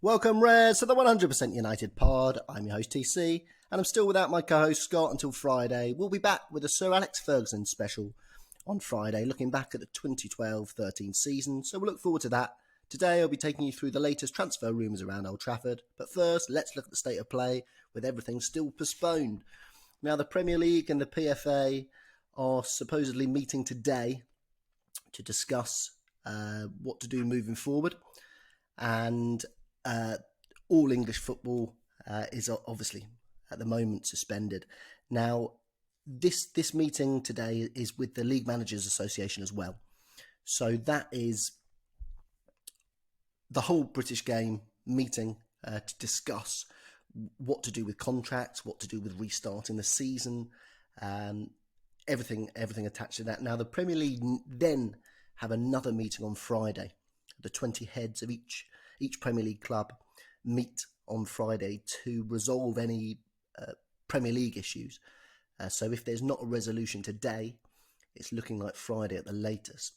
Welcome, Reds, to the 100% United pod. I'm your host, TC, and I'm still without my co-host, Scott, until Friday. We'll be back with a Sir Alex Ferguson special on Friday, looking back at the 2012-13 season, so we'll look forward to that. Today, I'll be taking you through the latest transfer rumours around Old Trafford, but first, let's look at the state of play, with everything still postponed. Now, the Premier League and the PFA are supposedly meeting today to discuss what to do moving forward, and all English football is obviously at the moment suspended. Now, this meeting today is with the League Managers Association as well. So that is the whole British game meeting to discuss what to do with contracts, what to do with restarting the season, everything attached to that. Now, the Premier League then have another meeting on Friday. The 20 heads of each Premier League club meet on Friday to resolve any Premier League issues. So if there's not a resolution today, it's looking like Friday at the latest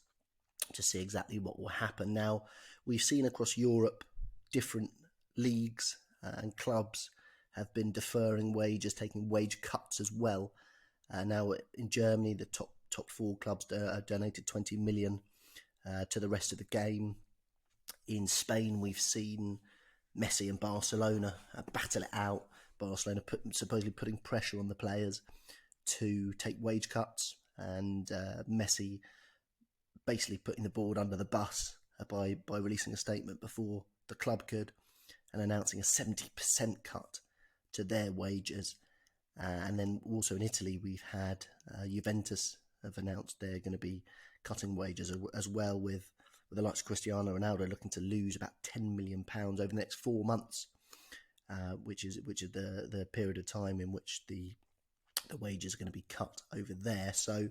to see exactly what will happen. Now, we've seen across Europe, different leagues and clubs have been deferring wages, taking wage cuts as well. Now, in Germany, the top four clubs donated 20 million to the rest of the game. In Spain, we've seen Messi and Barcelona battle it out. Barcelona supposedly putting pressure on the players to take wage cuts, and Messi basically putting the board under the bus by releasing a statement before the club could and announcing a 70% cut to their wages. And then also in Italy, we've had Juventus have announced they're going to be cutting wages as well, with the likes of Cristiano Ronaldo looking to lose about £10 million over the next 4 months, which is the period of time in which the wages are going to be cut over there. So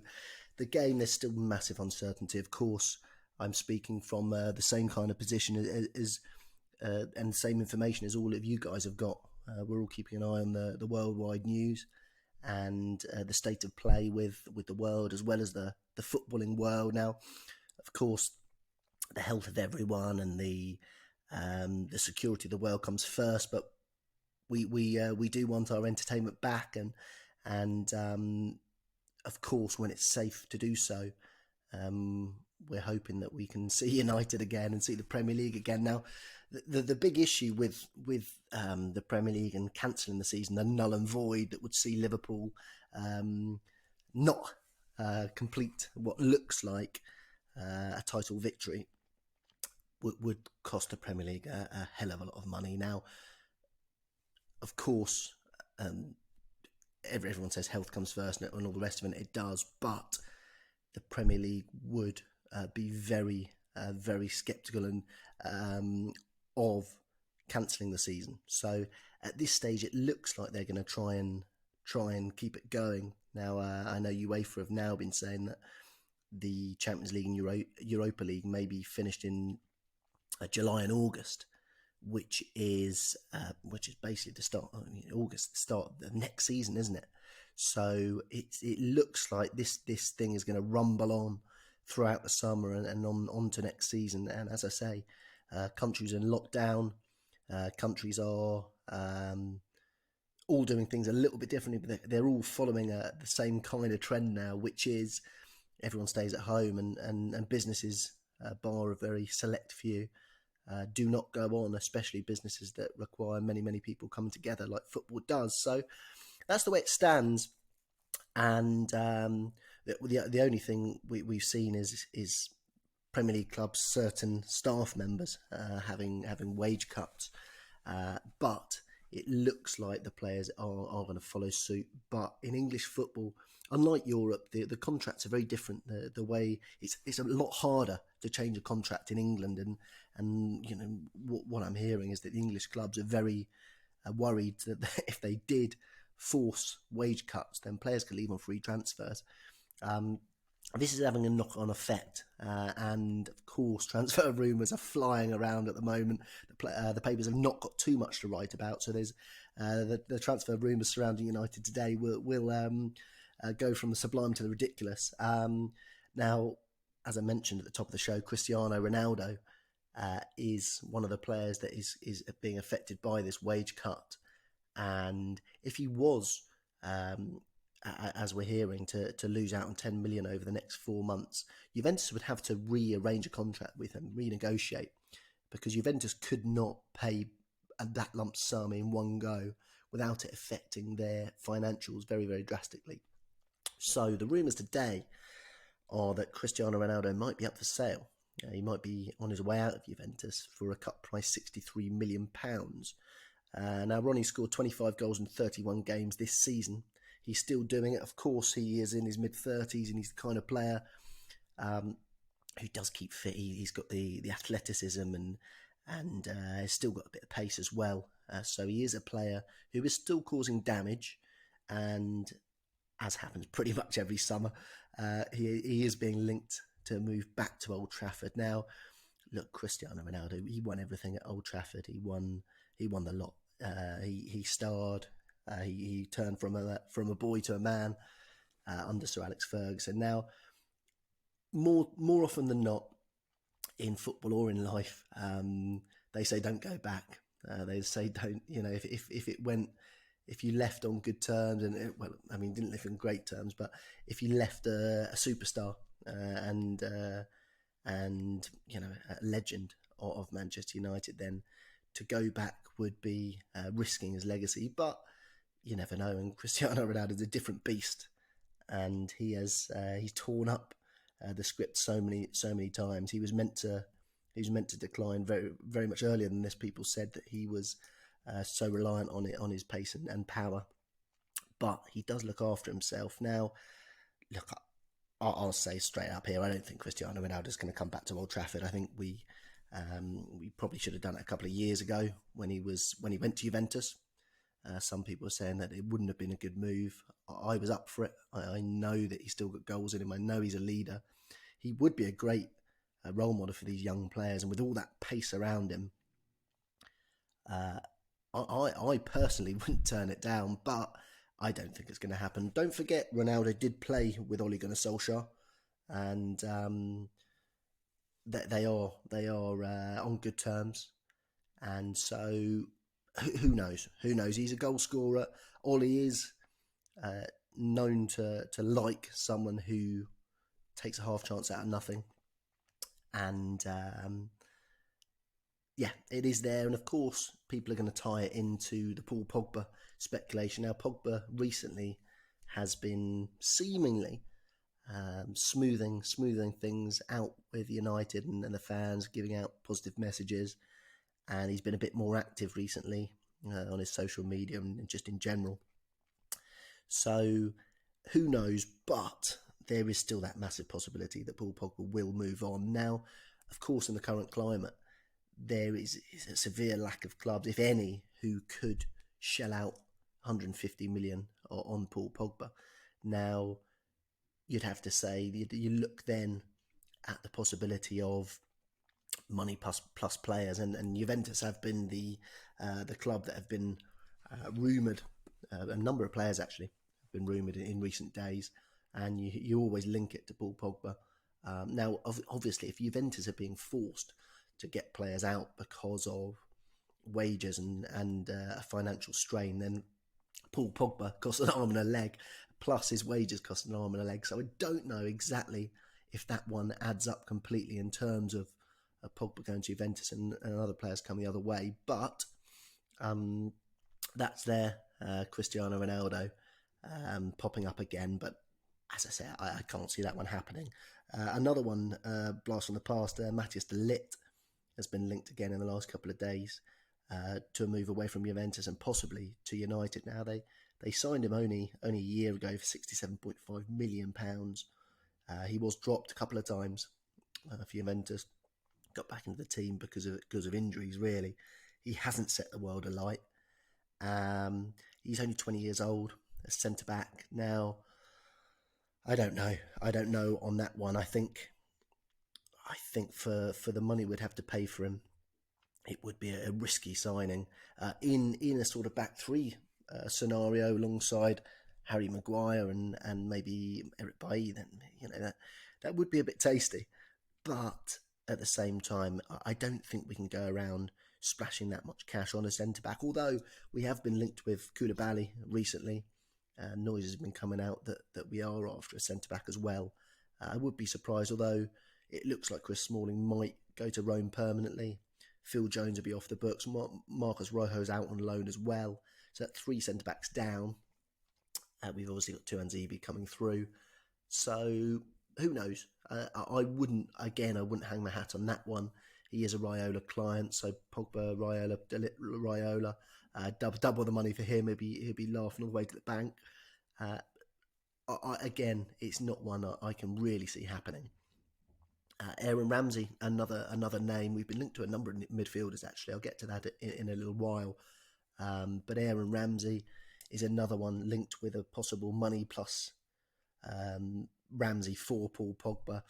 the game, there's still massive uncertainty. Of course, I'm speaking from the same kind of position as and the same information as all of you guys have got. We're all keeping an eye on the worldwide news and the state of play with the world as well as the footballing world. Now, of course, the health of everyone and the security of the world comes first, but we do want our entertainment back, and of course, when it's safe to do so, we're hoping that we can see United again and see the Premier League again. Now, the big issue with the Premier League and cancelling the season, the null and void that would see Liverpool not complete what looks like a title victory, would cost the Premier League a hell of a lot of money. Now, of course, everyone says health comes first and all the rest of it. It does, but the Premier League would be very, very sceptical and of cancelling the season. So at this stage, it looks like they're going to try and keep it going. Now, I know UEFA have now been saying that the Champions League and Europa League may be finished in July and August, which is basically the start of August, the start of the next season, isn't it? So it looks like this thing is going to rumble on throughout the summer and on to next season. And as I say, countries in lockdown, countries are all doing things a little bit differently, but they're all following the same kind of trend now, which is everyone stays at home and businesses, bar a very select few, do not go on, especially businesses that require many, many people coming together like football does. So that's the way it stands. And the only thing we've seen is Premier League clubs, certain staff members having wage cuts. But it looks like the players are going to follow suit. But in English football, unlike Europe, the contracts are very different. The way it's a lot harder to change a contract in England, and you know what I'm hearing is that the English clubs are very worried that if they did force wage cuts, then players could leave on free transfers. This is having a knock-on effect, and of course, transfer rumours are flying around at the moment. The papers have not got too much to write about, so there's the transfer rumours surrounding United today will go from the sublime to the ridiculous. Now, as I mentioned at the top of the show, Cristiano Ronaldo is one of the players that is being affected by this wage cut. And if he was, as we're hearing, to lose out on 10 million over the next 4 months, Juventus would have to rearrange a contract with him, renegotiate, because Juventus could not pay that lump sum in one go without it affecting their financials very, very drastically. So the rumours today are that Cristiano Ronaldo might be up for sale. He might be on his way out of Juventus for a cut price £63 million. Now, Ronnie scored 25 goals in 31 games this season. He's still doing it. Of course, he is in his mid-30s, and he's the kind of player who does keep fit. He's got the athleticism and he's still got a bit of pace as well. So he is a player who is still causing damage, and as happens pretty much every summer, he is being linked to move back to Old Trafford. Now, look, Cristiano Ronaldo, he won everything at Old Trafford. He won the lot. He starred. He turned from a boy to a man under Sir Alex Ferguson. Now, more often than not, in football or in life, they say don't go back. They say don't. If you left on good terms, and didn't live in great terms, but if you left a superstar and a legend of Manchester United, then to go back would be risking his legacy. But you never know. And Cristiano Ronaldo is a different beast, and he's torn up the script so many times. He was meant to decline very, very much earlier than this. People said that he was so reliant on his pace and power, but he does look after himself. Now, look, I'll say straight up here, I don't think Cristiano Ronaldo is going to come back to Old Trafford. I think we probably should have done it a couple of years ago when he went to Juventus. Some people are saying that it wouldn't have been a good move. I was up for it. I know that he's still got goals in him. I know he's a leader. He would be a great role model for these young players, and with all that pace around him, I personally wouldn't turn it down, but I don't think it's going to happen. Don't forget, Ronaldo did play with Ole Gunnar Solskjaer, and they are on good terms, and so who knows? Who knows? He's a goal scorer. Ole is known to like someone who takes a half chance out of nothing, and it is there. And of course, people are going to tie it into the Paul Pogba speculation. Now, Pogba recently has been seemingly smoothing things out with United and the fans, giving out positive messages, and he's been a bit more active recently on his social media and just in general. So who knows, but there is still that massive possibility that Paul Pogba will move on. Now, of course, in the current climate, there is a severe lack of clubs, if any, who could shell out 150 million on Paul Pogba. Now, you'd have to say, you look then at the possibility of money plus players, and Juventus have been the club that have been rumoured. A number of players actually have been rumoured in recent days, and you always link it to Paul Pogba. Now, obviously, if Juventus are being forced to get players out because of wages and a financial strain, then Paul Pogba costs an arm and a leg, plus his wages cost an arm and a leg. So I don't know exactly if that one adds up completely in terms of Pogba going to Juventus and other players coming the other way. But that's there, Cristiano Ronaldo popping up again. But as I say, I can't see that one happening. Another one, blast from the past, Matthijs de Ligt has been linked again in the last couple of days to a move away from Juventus and possibly to United. Now, they signed him only a year ago for £67.5 million. He was dropped a couple of times for Juventus, got back into the team because of injuries, really. He hasn't set the world alight. He's only 20 years old, a centre-back. Now, I don't know on that one. I think for the money we'd have to pay for him, it would be a risky signing in a sort of back three scenario alongside Harry Maguire and maybe Eric Bailly. Then that would be a bit tasty. But at the same time, I don't think we can go around splashing that much cash on a centre-back, although we have been linked with Koulibaly recently. Noise has been coming out that we are after a centre-back as well. I would be surprised, although it looks like Chris Smalling might go to Rome permanently. Phil Jones will be off the books. Marcus Rojo's out on loan as well. So that 3 centre-backs down. We've obviously got Tuanzebe coming through. So who knows? I wouldn't hang my hat on that one. He is a Raiola client, so Pogba, Raiola, De Ligt, Raiola, double the money for him. He'll be laughing all the way to the bank. Again, it's not one I can really see happening. Aaron Ramsey, another name. We've been linked to a number of midfielders, actually. I'll get to that in a little while. But Aaron Ramsey is another one linked with a possible money plus Ramsey for Paul Pogba.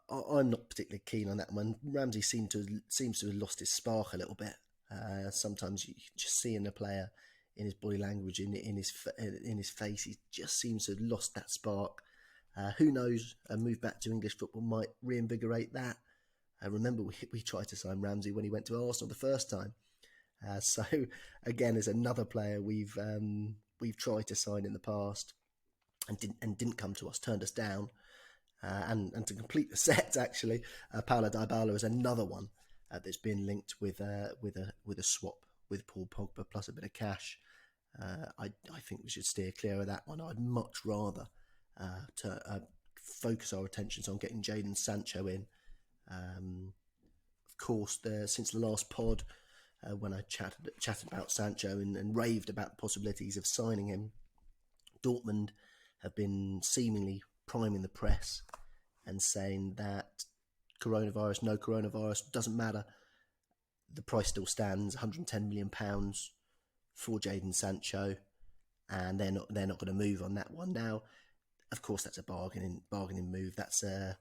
I'm not particularly keen on that one. Ramsey seems to have lost his spark a little bit. Sometimes you just see in a player, in his body language, in his face, he just seems to have lost that spark. Who knows? A move back to English football might reinvigorate that. Remember, we tried to sign Ramsey when he went to Arsenal the first time. So again, as another player we've tried to sign in the past and didn't come to us, turned us down. And to complete the set, actually, Paulo Dybala is another one that's been linked with a swap with Paul Pogba plus a bit of cash. I think we should steer clear of that one. I'd much rather focus our attentions on getting Jadon Sancho in. Of course, since the last pod, when I chatted about Sancho and raved about the possibilities of signing him, Dortmund have been seemingly priming the press and saying that coronavirus, no coronavirus, doesn't matter. The price still stands, £110 million for Jadon Sancho, and they're not going to move on that one. Now, of course, that's a bargaining move. That's a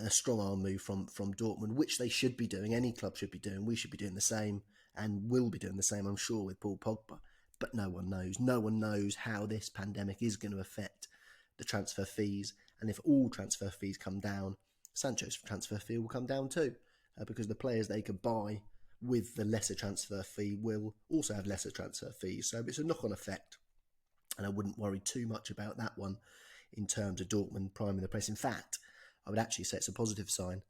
strong arm move from Dortmund, which they should be doing. Any club should be doing. We should be doing the same, and will be doing the same, I'm sure, with Paul Pogba. But no one knows. No one knows how this pandemic is going to affect the transfer fees. And if all transfer fees come down, Sancho's transfer fee will come down too, because the players they could buy with the lesser transfer fee will also have lesser transfer fees. So it's a knock-on effect. And I wouldn't worry too much about that one in terms of Dortmund priming the press. In fact, I would actually say it's a positive sign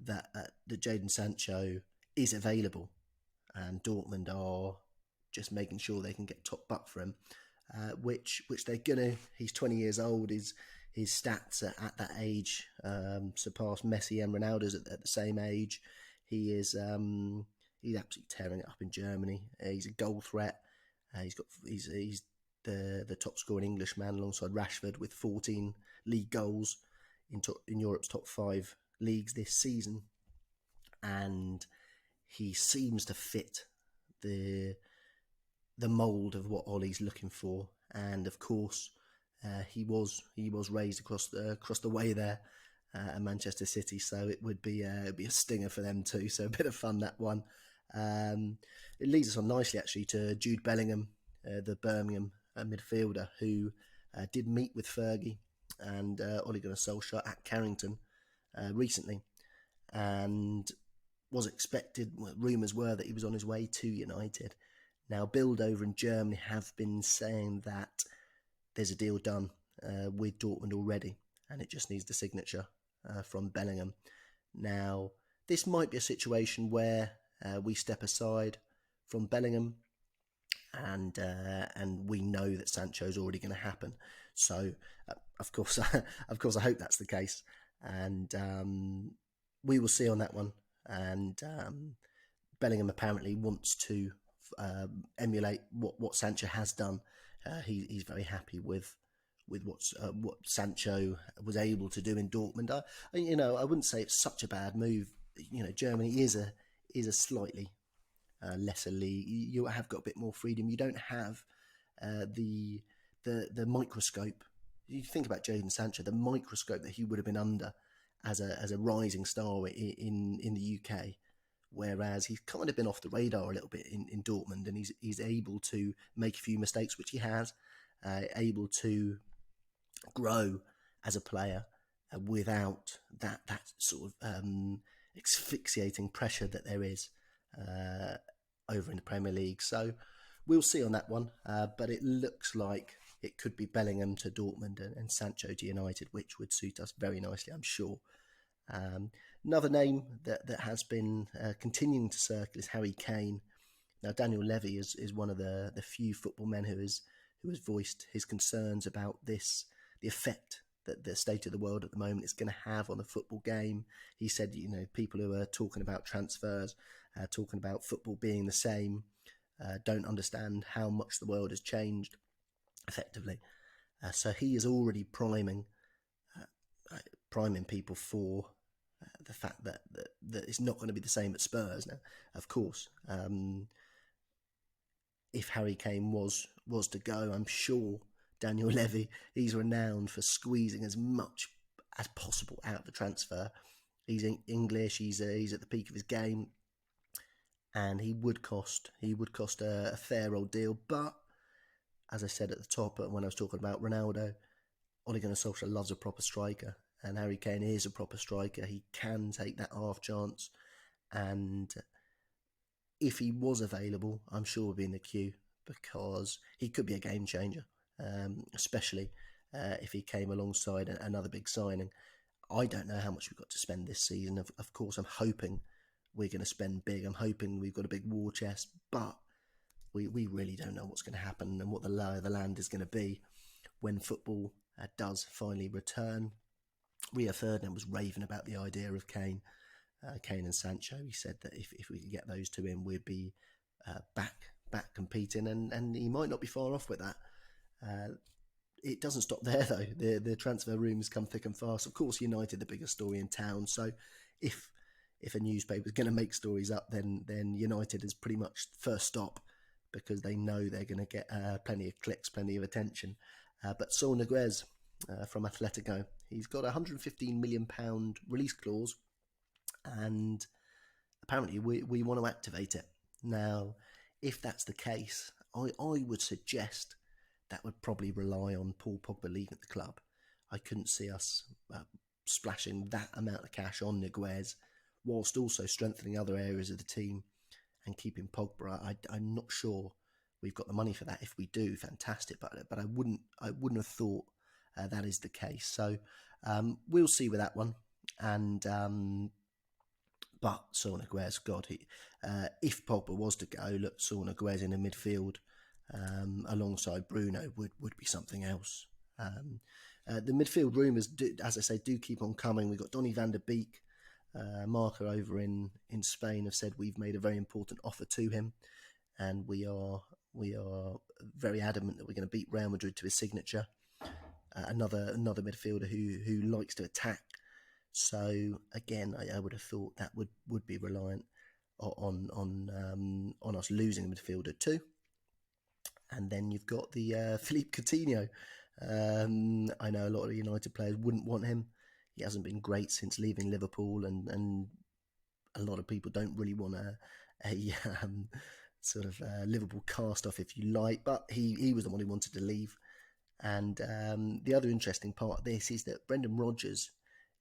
that Jadon Sancho is available, and Dortmund are just making sure they can get top buck for him, which they're gonna. He's 20 years old. His stats at that age surpass Messi and Ronaldo's at the same age. He's absolutely tearing it up in Germany. He's a goal threat. He's the top scoring Englishman alongside Rashford with 14 league goals in Europe's top 5 leagues this season, and he seems to fit the mould of what Ollie's looking for. And of course, he was raised across the way there at Manchester City, so it would be a stinger for them too. So a bit of fun, that one. It leads us on nicely actually to Jude Bellingham, the Birmingham midfielder, who did meet with Fergie and Ole Gunnar Solskjaer at Carrington recently, and was expected. Rumours were that he was on his way to United. Now, Bild over in Germany have been saying that there's a deal done with Dortmund already, and it just needs the signature from Bellingham. Now, this might be a situation where we step aside from Bellingham, and we know that Sancho's already going to happen. So, of course, I hope that's the case, and we will see on that one. And Bellingham apparently wants to emulate what Sancho has done. He's very happy with what Sancho was able to do in Dortmund. I wouldn't say it's such a bad move. Germany is a slightly lesser league. You have got a bit more freedom. You don't have the microscope. You think about Jadon Sancho, the microscope that he would have been under as a rising star in the UK, whereas he's kind of been off the radar a little bit in Dortmund, and he's able to make a few mistakes, which he has, able to grow as a player, without that sort of asphyxiating pressure that there is over in the Premier League. So we'll see on that one, but it looks like it could be Bellingham to Dortmund and Sancho to United, which would suit us very nicely, I'm sure. Another name that has been continuing to circle is Harry Kane. Now, Daniel Levy is one of the few football men who has voiced his concerns about this, the effect that the state of the world at the moment is going to have on the football game. He said, people who are talking about transfers, talking about football being the same, don't understand how much the world has changed effectively. So he is already priming people for the fact that it's not going to be the same at Spurs. Now, of course, if Harry Kane was to go, I'm sure Daniel Levy, he's renowned for squeezing as much as possible out of the transfer. He's English. He's at the peak of his game, and he would cost a fair old deal. But as I said at the top when I was talking about Ronaldo, Ole Gunnar Solskjaer loves a proper striker, and Harry Kane is a proper striker. He can take that half chance, and if he was available, I'm sure we'd be in the queue, because he could be a game changer, especially if he came alongside another big signing. I don't know how much we've got to spend this season. Of course, I'm hoping we're going to spend big. I'm hoping we've got a big war chest, but we really don't know what's going to happen and what the lie of the land is going to be when football does finally return. Rio Ferdinand was raving about the idea of Kane and Sancho. He said that if we could get those two in, we'd be back competing, and he might not be far off with that. It doesn't stop there though. The transfer rumours come thick and fast. Of course, United, the biggest story in town. So if a newspaper is going to make stories up, then United is pretty much first stop, because they know they're going to get plenty of clicks, plenty of attention. But Saul Niguez from Atletico, he's got a £115 million release clause, and apparently we want to activate it. Now, if that's the case, I would suggest that would probably rely on Paul Pogba leaving the club. I couldn't see us splashing that amount of cash on Niguez, whilst also strengthening other areas of the team and keeping Pogba. I'm not sure we've got the money for that. If we do, fantastic. But I wouldn't have thought that is the case. So we'll see with that one. And but Saul Niguez, God, if Pogba was to go, look, Saul Niguez in the midfield alongside Bruno would be something else. The midfield rumours, as I say, do keep on coming. We've got Donny van der Beek. Marca over in Spain have said we've made a very important offer to him, and we are very adamant that we're going to beat Real Madrid to his signature. Another midfielder who likes to attack. So again, I would have thought that would be reliant on us losing a midfielder too. And then you've got the Philippe Coutinho. I know a lot of United players wouldn't want him. He hasn't been great since leaving Liverpool, and a lot of people don't really want a sort of Liverpool cast-off, if you like. But he was the one who wanted to leave. And the other interesting part of this is that Brendan Rodgers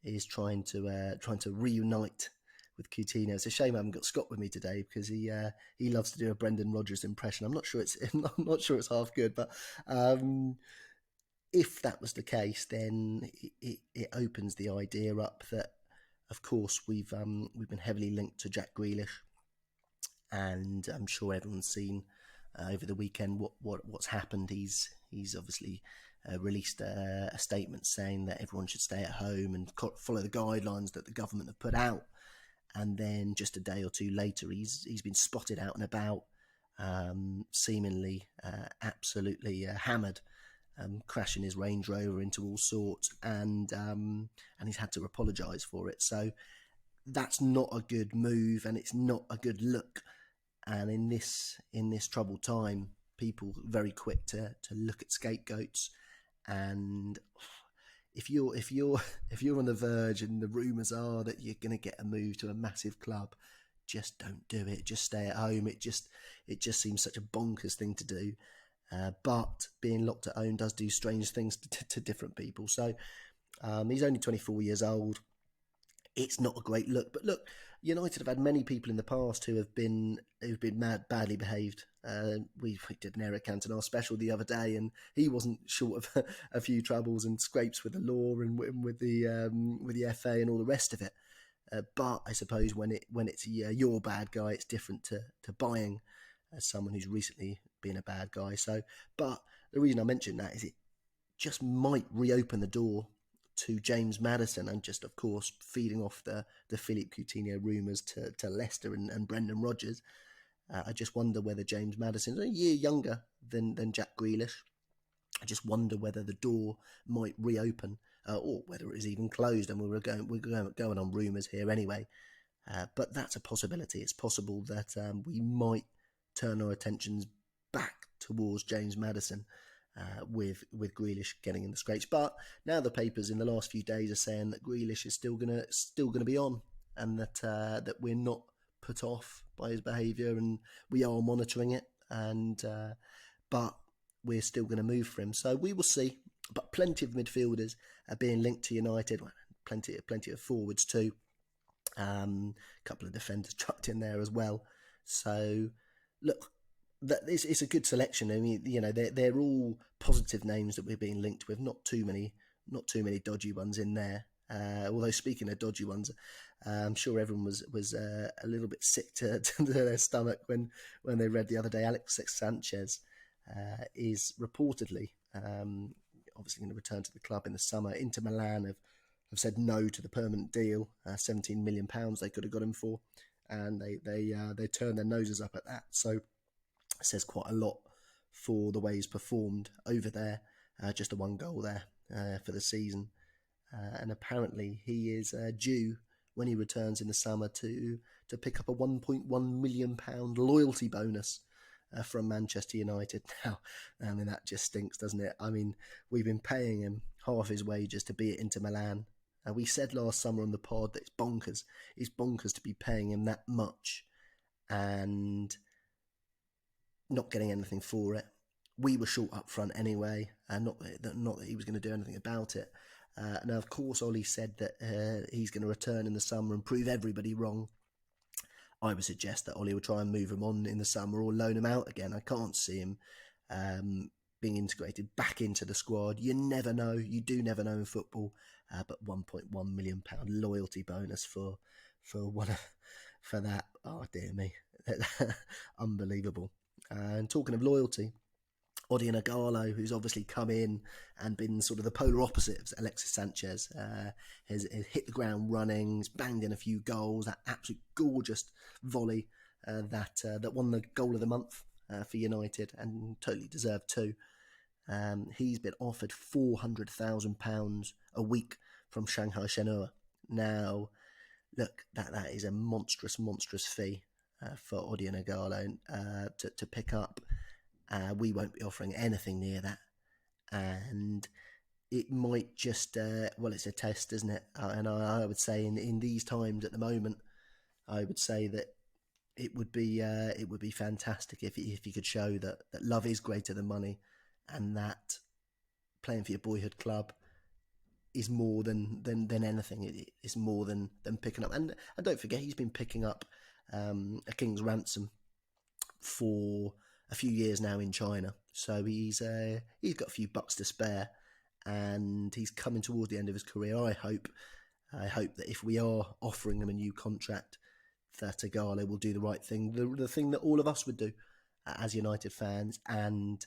is trying to reunite with Coutinho. It's a shame I haven't got Scott with me today, because he loves to do a Brendan Rodgers impression. I'm not sure it's half good, but if that was the case, then it opens the idea up that, of course, we've been heavily linked to Jack Grealish, and I'm sure everyone's seen over the weekend what's happened. He's obviously released a statement saying that everyone should stay at home and follow the guidelines that the government have put out. And then just a day or two later, he's been spotted out and about, seemingly absolutely hammered, crashing his Range Rover into all sorts, and he's had to apologise for it. So that's not a good move, and it's not a good look. And in this troubled time, people are very quick to look at scapegoats. And if you're on the verge and the rumours are that you're going to get a move to a massive club, just don't do it. Just stay at home. It just seems such a bonkers thing to do. But being locked at home does do strange things to different people. So He's only 24 years old. It's not a great look, but look, United have had many people in the past who've been badly behaved. We did an Eric Cantona special the other day, and he wasn't short of a few troubles and scrapes with the law and with the FA and all the rest of it. But I suppose when it's your bad guy, it's different to buying someone who's recently been a bad guy. So, but the reason I mention that is it just might reopen the door to James Maddison and just, of course, feeding off the Philippe Coutinho rumours to Leicester and Brendan Rodgers. I just wonder whether James Maddison's a year younger than Jack Grealish. I just wonder whether the door might reopen or whether it is even closed. And we're going on rumours here anyway. But that's a possibility. It's possible that we might turn our attentions back towards James Maddison. With Grealish getting in the scrapes, but now the papers in the last few days are saying that Grealish is still gonna be on, and that we're not put off by his behaviour, and we are monitoring it, and but we're still going to move for him. So we will see. But plenty of midfielders are being linked to United. Plenty of forwards too. A couple of defenders chucked in there as well. So look. It's a good selection. I mean, they're all positive names that we're being linked with. Not too many dodgy ones in there. Although speaking of dodgy ones, I'm sure everyone was a little bit sick to their stomach when they read the other day Alexis Sanchez is reportedly obviously going to return to the club in the summer. Inter Milan have said no to the permanent deal, £17 million they could have got him for, and they turned their noses up at that. So. Says quite a lot for the way he's performed over there. Just a one goal there for the season. And apparently he is due, when he returns in the summer, to pick up a £1.1 million loyalty bonus from Manchester United. Now, I mean, that just stinks, doesn't it? I mean, we've been paying him half his wages to be at Inter Milan. We said last summer on the pod that it's bonkers. It's bonkers to be paying him that much and not getting anything for it. We were short up front anyway, and not that he was going to do anything about it. Now, of course, Ollie said that he's going to return in the summer and prove everybody wrong. I would suggest that Ollie will try and move him on in the summer or loan him out again. I can't see him being integrated back into the squad. You never know. You do never know in football. But £1.1 million loyalty bonus for that. Oh, dear me. Unbelievable. And talking of loyalty, Odion Ighalo, who's obviously come in and been sort of the polar opposite of Alexis Sanchez, has hit the ground running, has banged in a few goals, that absolute gorgeous volley that won the goal of the month for United, and totally deserved too. He's been offered £400,000 a week from Shanghai Shenhua. Now, look, that is a monstrous fee for Odion Ighalo to pick up. We won't be offering anything near that, and it might just it's a test, isn't it? And I would say in these times at the moment, I would say that it would be fantastic if you could show that love is greater than money, and that playing for your boyhood club is more than anything. It's more than picking up, and don't forget he's been picking up a king's ransom for a few years now in China, so he's got a few bucks to spare, and he's coming towards the end of his career. I hope that if we are offering him a new contract, that Ighalo will do the right thing, the thing that all of us would do as United fans, and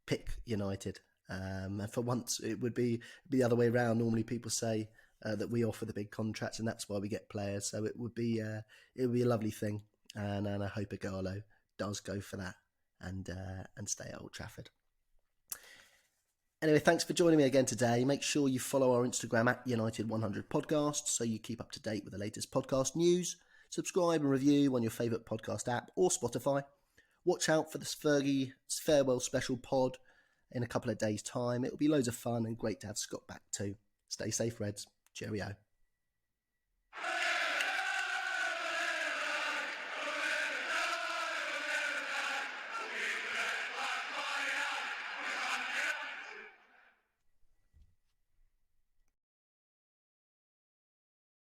pick United. And for once, it would be the other way around. Normally, people say that we offer the big contracts, and that's why we get players. So it would be a lovely thing, and I hope Ighalo does go for that and stay at Old Trafford. Anyway, thanks for joining me again today. Make sure you follow our Instagram at United100 Podcast so you keep up to date with the latest podcast news. Subscribe and review on your favourite podcast app or Spotify. Watch out for the Fergie's farewell special pod in a couple of days' time. It'll be loads of fun and great to have Scott back too. Stay safe, Reds. Cheerio.